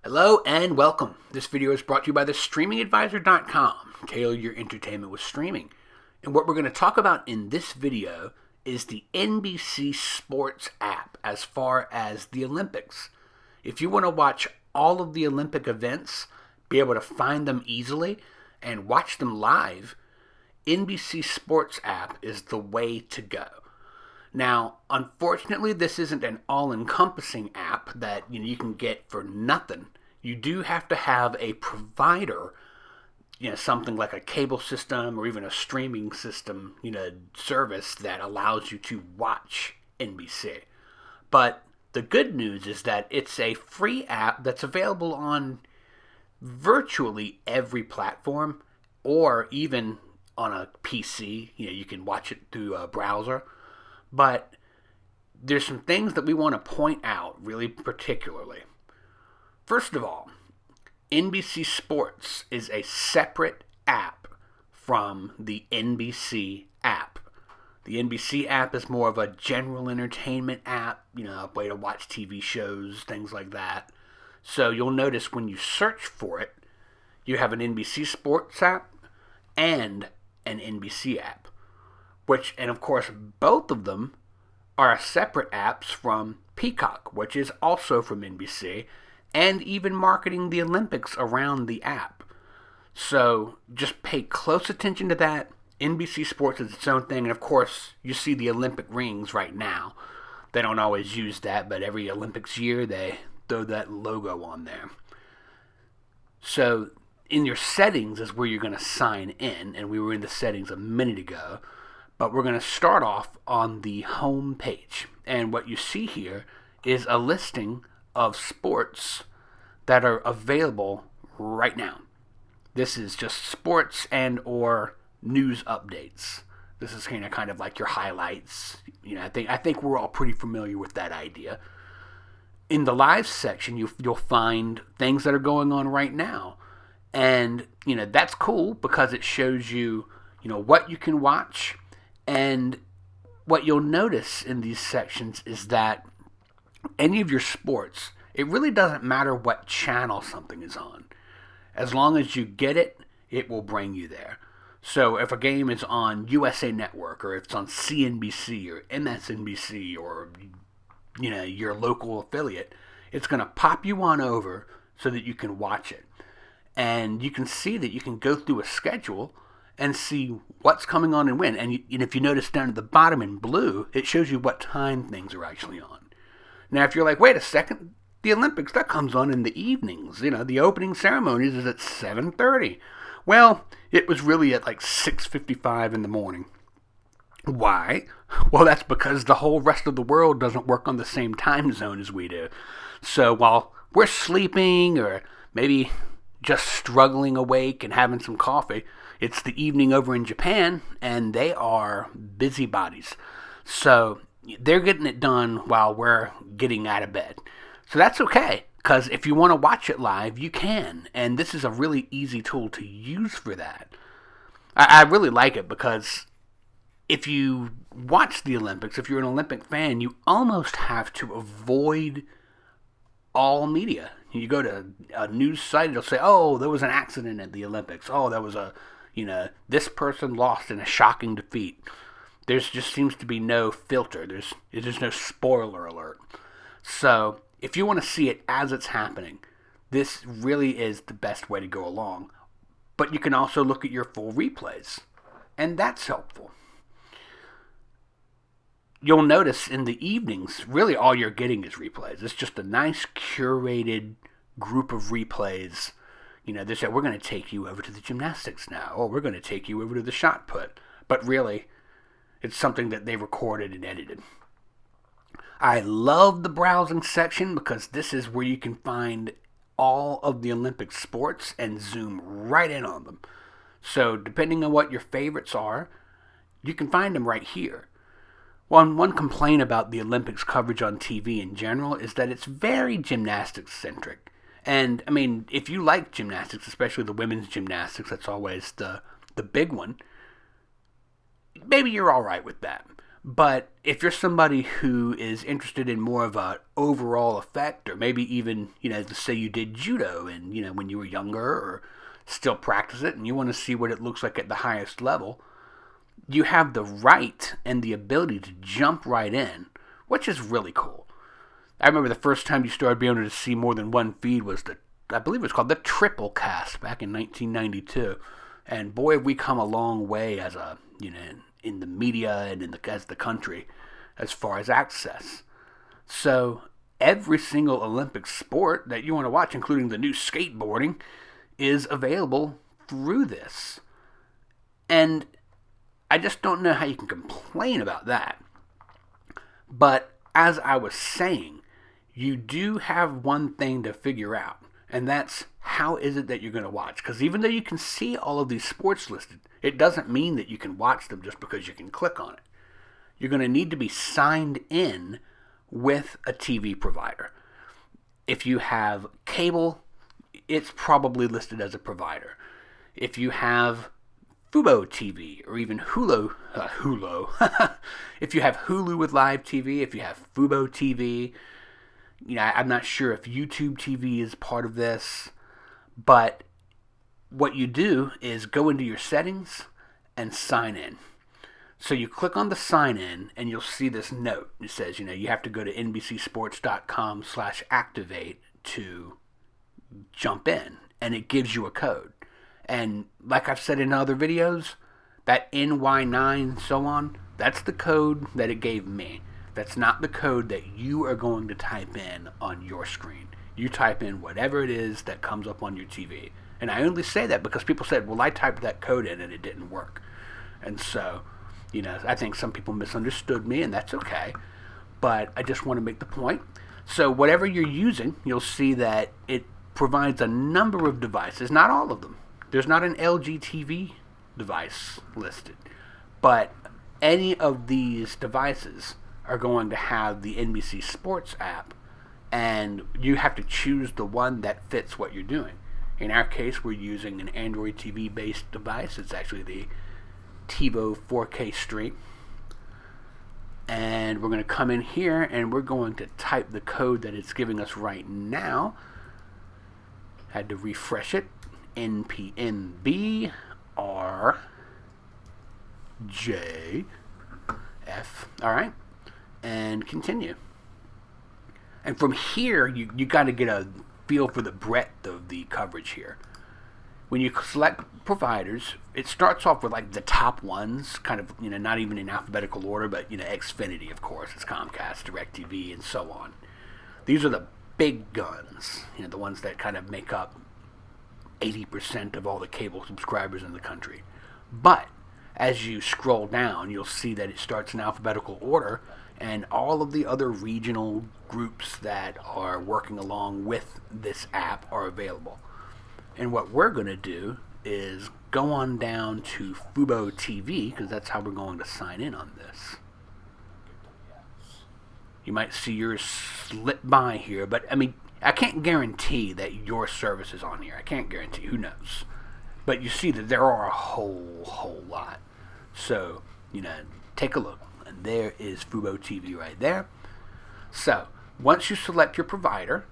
Hello and welcome. This video is brought to you by the streamingadvisor.com. Tailor your entertainment with streaming. And what we're going to talk about in this video is the NBC Sports app as far as the Olympics. If you want to watch all of the Olympic events, be able to find them easily, and watch them live, NBC Sports app is the way to go. Now, unfortunately, this isn't an all-encompassing app that you can get for nothing. You do have to have a provider, something like a cable system or even a streaming system, service that allows you to watch NBC. But the good news is that it's a free app that's available on virtually every platform, or even on a PC. You can watch it through a browser. But there's some things that we want to point out really particularly. First of all, NBC Sports is a separate app from the NBC app. The NBC app is more of a general entertainment app, a way to watch TV shows, things like that. So you'll notice when you search for it, you have an NBC Sports app and an NBC app. And of course, both of them are separate apps from Peacock, which is also from NBC, and even marketing the Olympics around the app. So just pay close attention to that. NBC Sports is its own thing, and of course, you see the Olympic rings right now. They don't always use that, but every Olympics year, they throw that logo on there. So in your settings is where you're going to sign in, and we were in the settings a minute ago. But we're going to start off on the home page. And what you see here is a listing of sports that are available right now. This is just sports and or news updates. This is kind of like your highlights. I think we're all pretty familiar with that idea. In the live section, you'll find things that are going on right now. And, that's cool because it shows you, what you can watch. And what you'll notice in these sections is that any of your sports, it really doesn't matter what channel something is on. As long as you get it, it will bring you there. So if a game is on USA Network, or if it's on CNBC or MSNBC or your local affiliate, it's going to pop you on over so that you can watch it. And you can see that you can go through a schedule and see what's coming on and when. And if you notice down at the bottom in blue, it shows you what time things are actually on. Now, if you're like, wait a second, the Olympics, that comes on in the evenings. The opening ceremonies is at 7:30. Well, it was really at like 6:55 in the morning. Why? Well, that's because the whole rest of the world doesn't work on the same time zone as we do. So while we're sleeping or maybe just struggling awake and having some coffee, it's the evening over in Japan, and they are busybodies. So they're getting it done while we're getting out of bed. So that's okay, because if you want to watch it live, you can. And this is a really easy tool to use for that. I really like it because if you watch the Olympics, if you're an Olympic fan, you almost have to avoid all media. You go to a news site, it'll say, oh, there was an accident at the Olympics. Oh, there was this person lost in a shocking defeat. There just seems to be no filter. There's no spoiler alert. So if you want to see it as it's happening, this really is the best way to go along. But you can also look at your full replays, and that's helpful. You'll notice in the evenings, really all you're getting is replays. It's just a nice curated group of replays. They say, we're going to take you over to the gymnastics now, or we're going to take you over to the shot put. But really, it's something that they recorded and edited. I love the browsing section because this is where you can find all of the Olympic sports and zoom right in on them. So depending on what your favorites are, you can find them right here. One complaint about the Olympics coverage on TV in general is that it's very gymnastics-centric. And, if you like gymnastics, especially the women's gymnastics, that's always the big one, maybe you're all right with that. But if you're somebody who is interested in more of an overall effect, or maybe even, let's say you did judo and, when you were younger, or still practice it and you want to see what it looks like at the highest level, you have the right and the ability to jump right in, which is really cool. I remember the first time you started being able to see more than one feed was I believe it was called the triple cast back in 1992. And boy, have we come a long way as in the media and as the country as far as access. So every single Olympic sport that you want to watch, including the new skateboarding, is available through this. And I just don't know how you can complain about that. But as I was saying, you do have one thing to figure out, and that's how is it that you're going to watch? Because even though you can see all of these sports listed, it doesn't mean that you can watch them just because you can click on it. You're going to need to be signed in with a TV provider. If you have cable, it's probably listed as a provider. If you have Fubo TV or even Hulu, if you have Hulu with live TV, if you have Fubo TV, I'm not sure if YouTube TV is part of this, but what you do is go into your settings and sign in. So you click on the sign in and you'll see this note. It says, you have to go to NBCSports.com/activate to jump in, and it gives you a code. And like I've said in other videos, that NY9 so on, that's the code that it gave me. That's not the code that you are going to type in on your screen. You type in whatever it is that comes up on your TV. And I only say that because people said, well, I typed that code in and it didn't work. And so, I think some people misunderstood me, and that's okay. But I just want to make the point. So whatever you're using, you'll see that it provides a number of devices, not all of them. There's not an LG TV device listed. But any of these devices are going to have the NBC Sports app, and you have to choose the one that fits what you're doing. In our case, we're using an Android TV based device. It's actually the TiVo 4K Stream. And we're going to come in here and we're going to type the code that it's giving us right now. Had to refresh it. NPNBRJF. Alright. And continue. And from here, you got to get a feel for the breadth of the coverage here. When you select providers, it starts off with like the top ones, kind of, not even in alphabetical order, but, Xfinity, of course, it's Comcast, DirecTV, and so on. These are the big guns, the ones that kind of make up 80% of all the cable subscribers in the country. But as you scroll down, you'll see that it starts in alphabetical order, and all of the other regional groups that are working along with this app are available. And what we're going to do is go on down to Fubo TV, because that's how we're going to sign in on this. You might see yours slip by here, but I can't guarantee that your service is on here. I can't guarantee. Who knows? But you see that there are a whole lot. So, take a look. And there is Fubo TV right there. So, once you select your provider,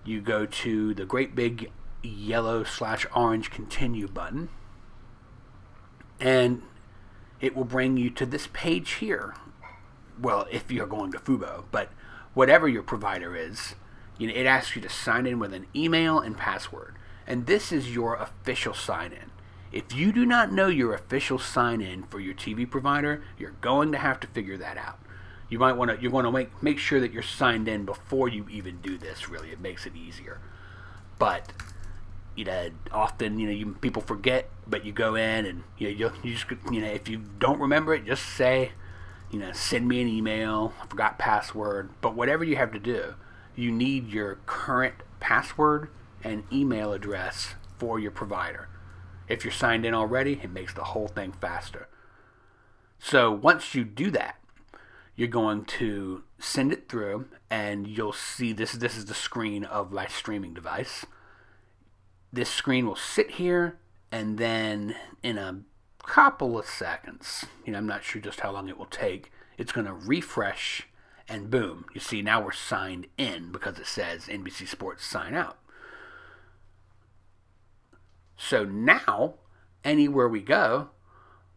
you go to the great big yellow/orange continue button, and it will bring you to this page here. Well, if you're going to Fubo, but whatever your provider is, it asks you to sign in with an email and password. And this is your official sign-in. If you do not know your official sign-in for your TV provider, you're going to have to figure that out. You want to make sure that you're signed in before you even do this. Really, it makes it easier. But often people forget, but you go in and you just if you don't remember it, just say send me an email. I forgot password. But whatever you have to do, you need your current password and email address for your provider. If you're signed in already, it makes the whole thing faster. So once you do that, you're going to send it through, and you'll see this is the screen of my streaming device. This screen will sit here, and then in a couple of seconds. I'm not sure just how long it will take. It's going to refresh, and boom. You see, now we're signed in because it says NBC Sports sign out. So now, anywhere we go,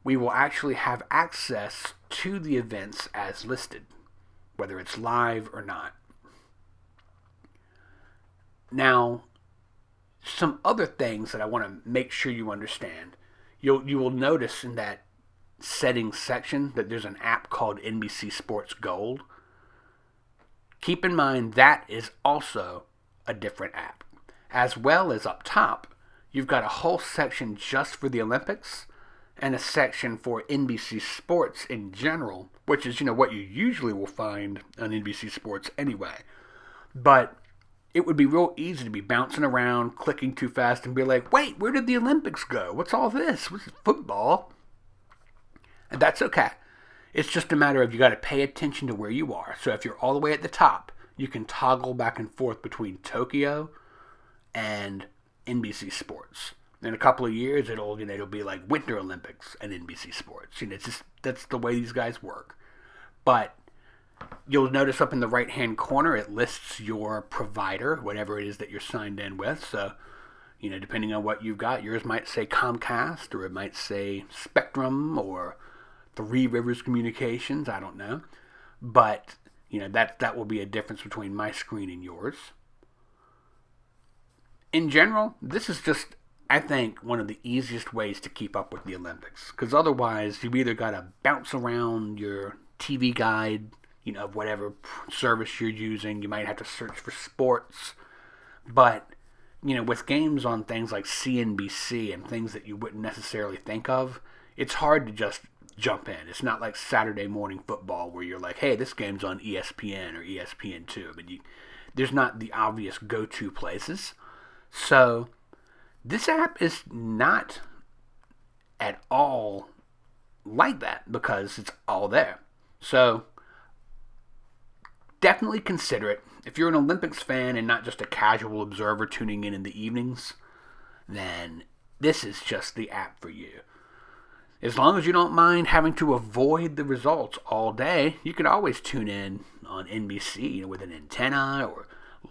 we will actually have access to the events as listed, whether it's live or not. Now, some other things that I want to make sure you understand. You will notice in that settings section that there's an app called NBC Sports Gold. Keep in mind that is also a different app. As well as up top, you've got a whole section just for the Olympics and a section for NBC Sports in general, which is, what you usually will find on NBC Sports anyway. But it would be real easy to be bouncing around, clicking too fast, and be like, wait, where did the Olympics go? What's all this? What's football? And that's okay. It's just a matter of you got to pay attention to where you are. So if you're all the way at the top, you can toggle back and forth between Tokyo and NBC Sports. In a couple of years, it'll be like Winter Olympics and NBC Sports. It's just that's the way these guys work. But you'll notice up in the right-hand corner, it lists your provider, whatever it is that you're signed in with. So, depending on what you've got, yours might say Comcast, or it might say Spectrum, or Three Rivers Communications. I don't know. But, that will be a difference between my screen and yours. In general, this is just, I think, one of the easiest ways to keep up with the Olympics. Because otherwise, you've either got to bounce around your TV guide, of whatever service you're using. You might have to search for sports. But, with games on things like CNBC and things that you wouldn't necessarily think of, it's hard to just jump in. It's not like Saturday morning football where you're like, hey, this game's on ESPN or ESPN2. But there's not the obvious go-to places. So, this app is not at all like that because it's all there. So, definitely consider it. If you're an Olympics fan and not just a casual observer tuning in the evenings, then this is just the app for you. As long as you don't mind having to avoid the results all day, you can always tune in on NBC, with an antenna or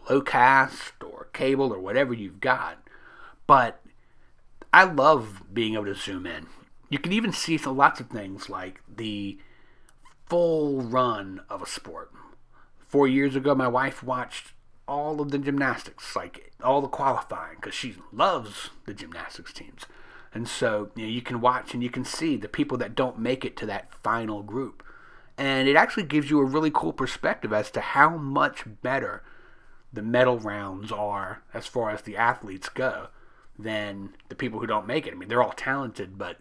lowcast or cable or whatever you've got. But I love being able to zoom in. You can even see lots of things like the full run of a sport. 4 years ago, my wife watched all of the gymnastics, like all the qualifying, because she loves the gymnastics teams. And so, you can watch and you can see the people that don't make it to that final group. And it actually gives you a really cool perspective as to how much better the medal rounds are as far as the athletes go than the people who don't make it. I mean, they're all talented, but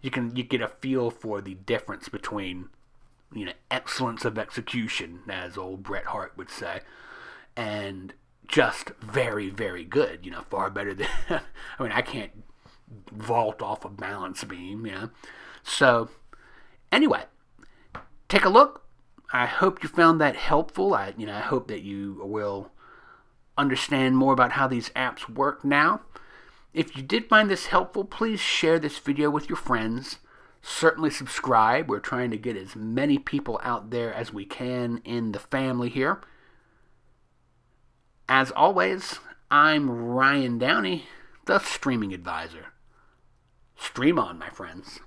you get a feel for the difference between, excellence of execution, as old Bret Hart would say, and just very, very good. Far better than, I can't vault off a balance beam, So, anyway, take a look. I hope you found that helpful. I hope that you will understand more about how these apps work now. If you did find this helpful, please share this video with your friends. Certainly subscribe. We're trying to get as many people out there as we can in the family here. As always, I'm Ryan Downey, the Streaming Advisor. Stream on, my friends.